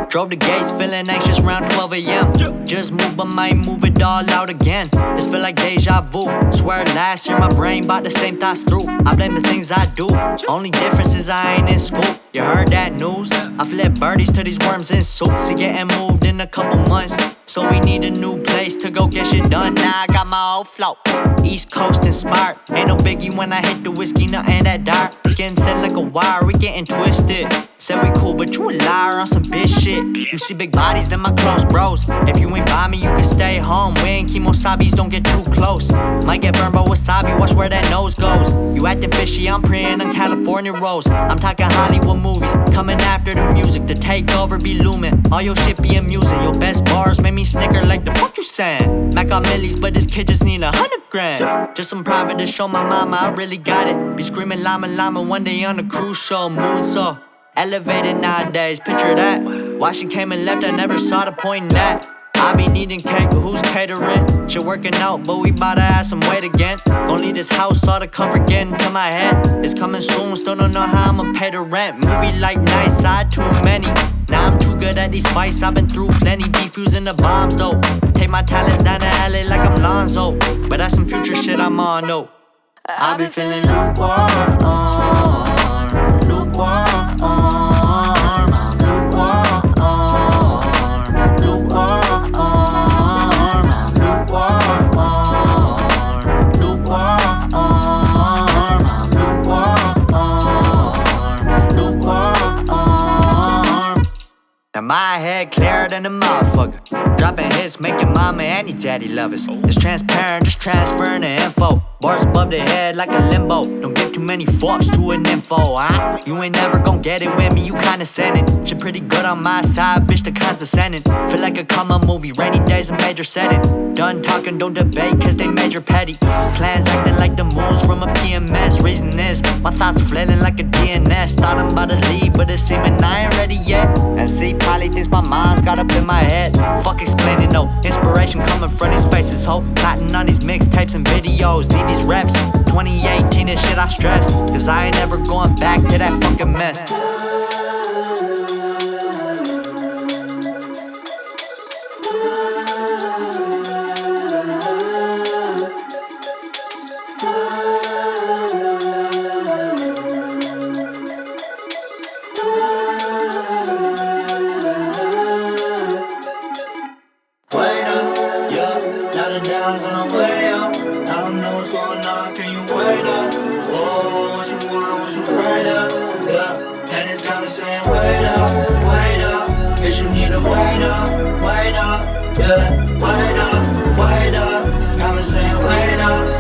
Drove the gates, feeling anxious around 12 a.m. Just moved, but might move it all out again. This feel like deja vu. Swear last year my brain bought the same thoughts through. I blame the things I do. Only difference is I ain't in school. You heard that news? I flip birdies to these worms in suits. See, getting moved in a couple months, so we need a new place to go get shit done. Now I got my old flow, East Coast inspired. Ain't no biggie when I hit the whiskey, nothing that dark. Skin thin like a wire, we getting twisted. Said we cool, but you a liar on some bitch shit. You see big bodies, then my close bros. If you ain't by me, you can stay home. We ain't Kimosabis, don't get too close. Might get burned by wasabi, watch where that nose goes. You acting fishy, I'm preying on California rolls. I'm talking Hollywood movies, coming after the music. The takeover be looming, all your shit be amusing. Your best bars made me snicker like the fuck you saying. Mac got millies, but this kid just need 100 grand. Just some private to show my mama I really got it. Be screaming llama llama one day on a cruise show. Mood so elevated nowadays, picture that. Why she came and left, I never saw the point in that. I be needing cake, but who's catering? Shit working out, but we bout to add some weight again. Gon' leave this house, all the comfort getting to my head. It's coming soon, still don't know how I'ma pay the rent. Movie like Nice Side, too many. Now I'm too good at these fights, I've been through plenty. Defusing the bombs though. Take my talents down to LA like I'm Lonzo. But that's some future shit I'm on though. I be feeling lukewarm, lukewarm, I'm lukewarm, lukewarm, I'm lukewarm, lukewarm, I'm lukewarm, lukewarm. Now my head clearer than a motherfucker. Dropping hits, making mama and your daddy love us. It's transparent, just transferring the info. Bars above the head like a limbo. Don't give too many fucks to an info, huh? You ain't never gon' get it with me, you condescending. Shit pretty good on my side, bitch, the condescending. Feel like a comma movie, rainy days a major setting. Done talking, don't debate, cause they major petty. Plans acting like the moves from a PMS. Reason is, my thoughts flailing like a DNS. Thought I'm about to leave, but it's seeming I ain't ready yet. And see, probably thinks my mind's got up in my head. Fuck explaining, no inspiration coming from these faces, ho. Plotting on these mixtapes and videos, need these reps. 2018 and shit I stress, cause I ain't never going back to that fucking mess. Wait up, yeah, lot of downs on the way up. I don't know what's going on, can you wait up? Whoa, what you want, what you afraid of? Yeah, and it's got me saying wait up, bitch you need to wait up, yeah, wait up, got me saying wait up.